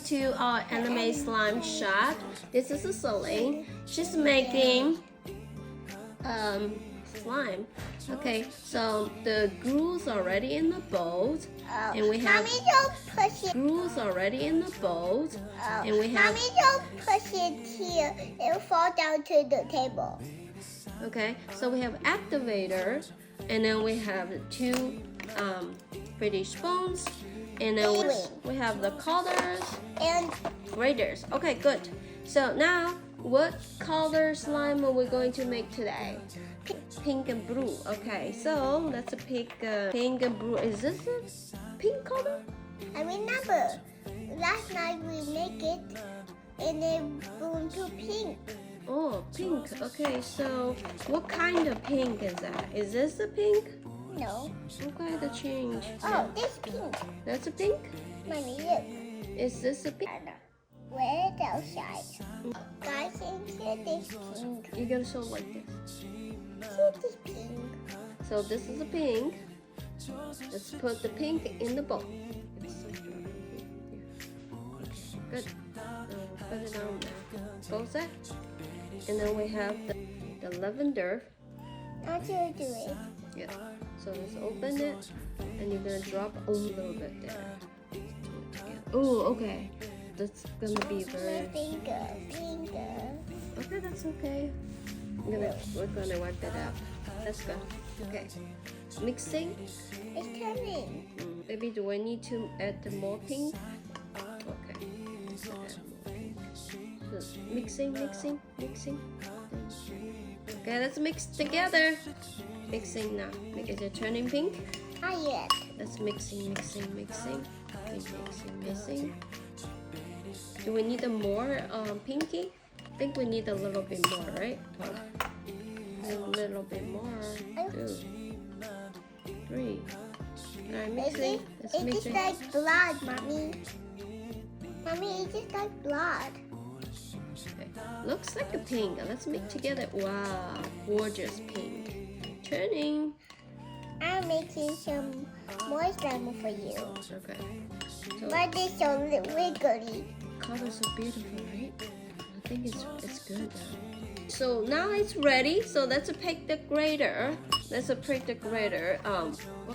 welcome to our anime slime shop. This is Celine. She's making slime. Okay, so the glue's already in the bowl, and we have Mommy, don't push it. glue's already in the bowl, and we have. Mommy, don't push it here. It'll fall down to the table. Okay, so we have activator, and then we have two pretty spoons, and then we have the colors And graders. Okay, good. So now, what color slime are we going to make today? Pink and blue. Okay, so let's pick pink and blue. Is this a pink color? I remember last night we make it and it turned to pink. Oh, pink. Okay, so what kind of pink is that? Is this a pink? No. Okay, the change. Oh, this pink. That's a pink? Mommy, look. Is this a pink? Where's the outside? Guys, see this pink. You're gonna show like this. See this pink. So this is a pink. Let's put the pink in the bowl. Good. Put it on there. Both set. And then we have the lavender. How do you do it? Yeah. So let's open it, and you're gonna drop a little bit there. Oh, okay. That's gonna be very. Finger. Okay, that's okay. We're gonna wipe it out. Let's go. Okay. Mixing. It's turning. Maybe do I need to add the more pink? Okay. Let's add more pink. So mixing. Okay, let's mix together. Mixing now. Is it turning pink? Not yet. Let's mixing. Mixing. Do we need a more pinky? I think we need a little bit more, right? A little bit more. 2, 3. Alright, mixing. Let's It's mixing. just like blood, Mommy. Mommy, it's just like blood. Okay. Looks like a pink. Let's mix together. Wow, gorgeous pink. Turning. I'm making some more slime for you. Okay. So But it's so wiggly. colors are beautiful, right? I think it's good. So now it's ready. So let's pick the grater. What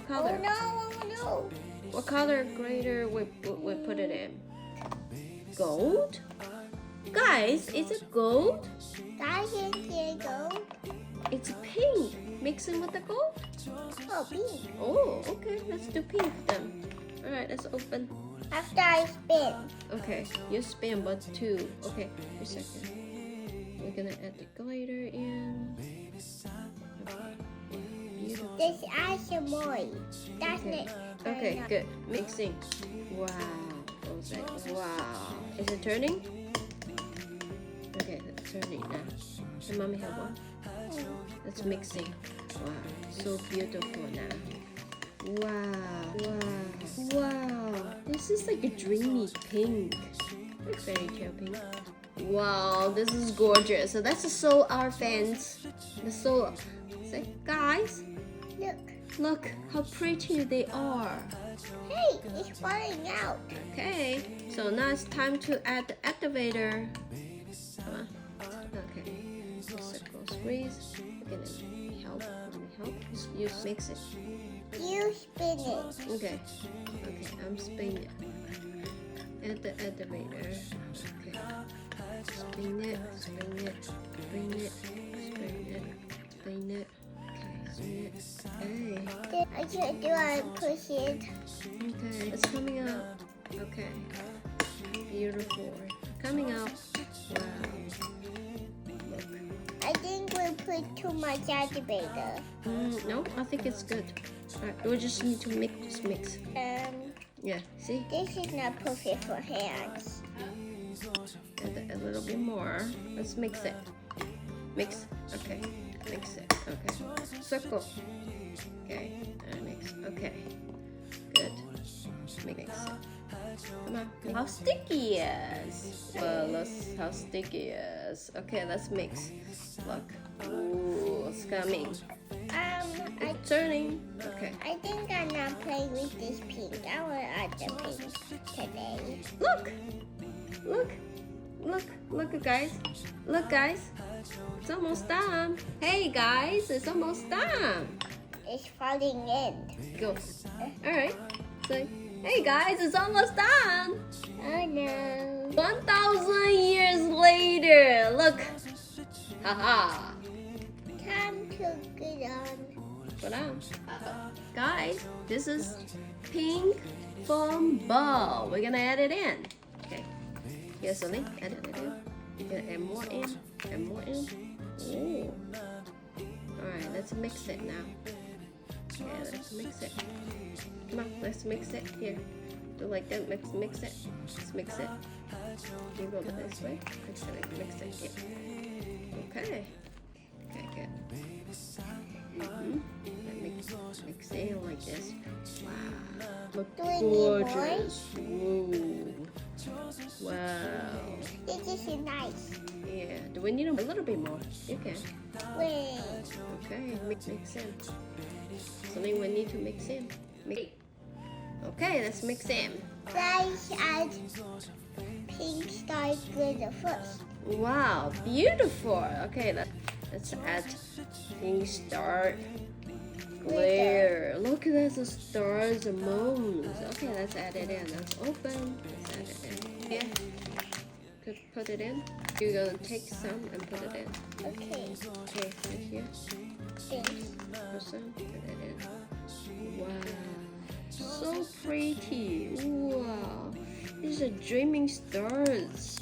color? Oh no. What color grater we put it in? Gold? Guys, is it gold? Guys, it's gold. It's pink. Mixing with the gold? Oh, pink. Oh, okay. Let's do pink then. Alright, let's open. After I spin. Okay, you spin but 2. Okay, a second. We're gonna add the glitter in. Okay, beautiful. This add some more. That's Okay. it. Okay, good. Mixing. Wow. Wow. Is it turning? Okay, it's turning now. And mommy have one. That's mixing. Wow, so beautiful now. Wow. This is like a dreamy pink. Like fairy tale pink. Wow, this is gorgeous. So that's so our fans. Say, guys, look how pretty they are. Hey, it's falling out. Okay, so now it's time to add the activator. Come on. Okay. Circle squeeze. Okay, let me help. You mix it. You spin it. Okay, I'm spinning it. Add the activator. Okay. Spin it. Okay, spin it. Do I push it? Okay, it's coming out. Okay. Beautiful. Coming out. Wow. Look. I think we put too much activator. No, I think it's good. Alright, we just need to mix. Yeah, see? This is not perfect for hands. Add a little bit more. Let's mix it. Mix. Okay. Mix it. Okay. Circle. Okay. Mix. Okay. Good. Mix it. Come on. How sticky it is. Well, let's how sticky it is. Okay, let's mix. Look. Ooh, it's coming. It's turning. Okay. I think I'm not playing with this pink. I want to add the pink today. Look. Look. Look, guys. Look, guys. It's almost done. Hey, guys, it's almost done. It's falling in. Go. All right. So, hey, guys, it's almost done. Oh no. 1,000 years later. Look. Haha. Time to get on. Put on. Guys, this is pink foam ball. We're gonna add it in. Okay. Here's the link. Add it in. You're gonna add more in. Add more in. Ooh. Alright, let's mix it now. Okay, let's mix it. Come on, let's mix it. Here. Do like that. Mix it. Let's mix it. You go this way. Mix it. Yeah. Okay. Okay, good. Mix it like this. Wow. Look Do we need more? gorgeous. Whoa. Wow. This is nice. Yeah. Do we need a little bit more? You can. Wait. Okay. Mix in. Something we need to mix in. Okay, let's mix in. Let's add pink star glitter first. Wow, beautiful. Okay, let's add pink star glitter. Look, there's the stars and moons. Okay, let's add it in. Let's open. Let's add it in. Yeah. Put it in. You're gonna take some and put it in. Okay. Okay, right here. Thanks. Put some. Put it in. Wow, so pretty. Wow, these are dreaming stars.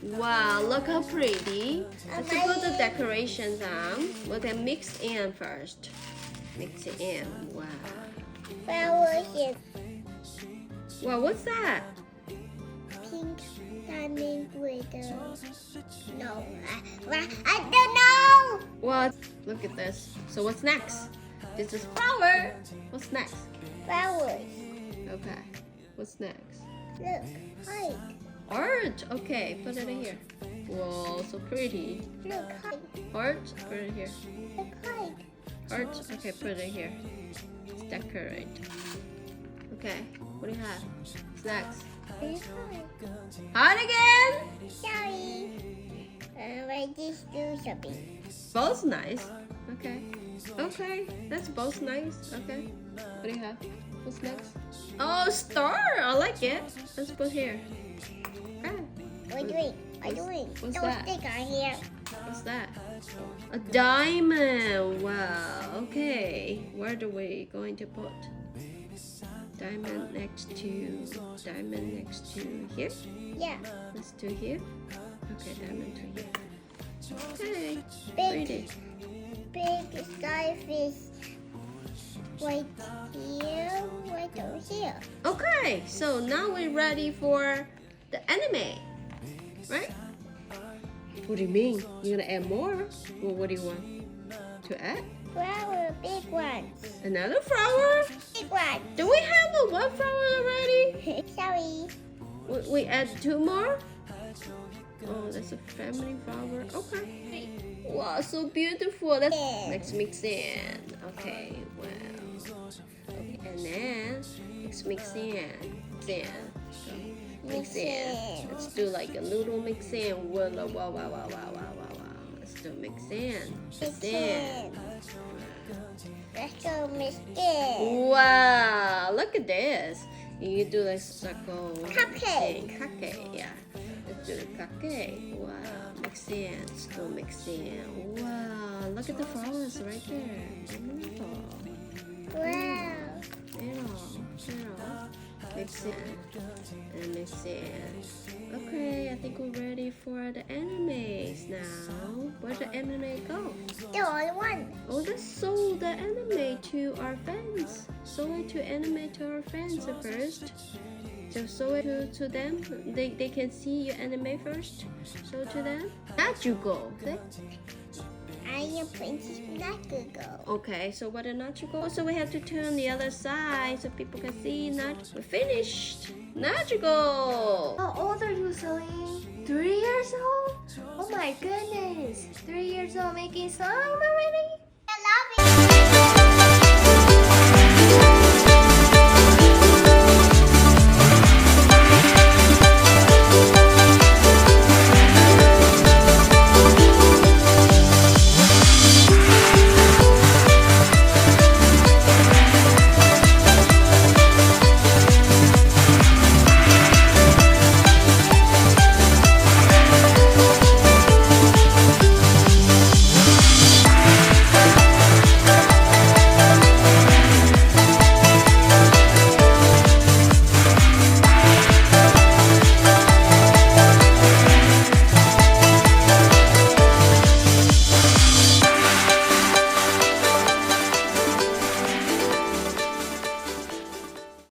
Wow, look how pretty. Let's put the decorations on. We're gonna mix in first. Mix it in. Wow. Flowers and Wow, what's that? pink diamond glitter. No, I don't know. What? Look at this. So what's next? This is flower. What's next? Flowers. Okay. What's next? Look, height. Art. Okay, put it in here. Whoa, so pretty. Look, height. Art. Put it here. Look, height. Art. Okay, put it here. Let's decorate. Okay. What do you have? What's next? Look, height. Heart again. Sorry. I just do something. Both nice. Okay. Okay. That's both nice. Okay. What do you have? What's next? Oh, star. I like it. Let's put here. Okay. What doing? What doing? What's Don't that? stick on here. What's that? A diamond. Wow. Okay. Where do we going to put? Diamond next to here. Yeah. Let's do here. Okay, diamond to here. Okay. Big, Pretty. big starfish. Right here. Right over here. Okay, so now we're ready for the anime, right? What do you mean? You're gonna add more? Well, what do you want to add? Flower, big ones. Another flower? Big ones. Do we have a one flower already? Sorry. We add two more? Oh, that's a family flower. Okay. Wow, so beautiful. Let's mix in. Okay, wow. Okay, and then let's mix in. Mix in. Let's do like a little mix in. Wow, wow, wow, wow, wow, wow, wow, wow. Let's do mix in. Mix in. Let's go mix in. Wow, look at this. You do like circle. Cupcake. Cupcake, yeah. Let's do the cupcake. Wow, mix in. Let's go mix in. Wow, look at the flowers right there. Beautiful. Wow. Mix in and mix in. Okay, I think we're ready for the animes now. Where'd the anime go? The only one. Oh, let's show the anime to our fans. Show it to anime to our fans first. So show it to them. They can see your anime first. Show to them. Nachuko. I am Princess Nakugo. Okay, so what a Nachuko? So we have to turn the other side so people can see. We're finished. Nachuko. How old are you, Zoe? 3 years old? Oh my goodness! 3 years old making slime already?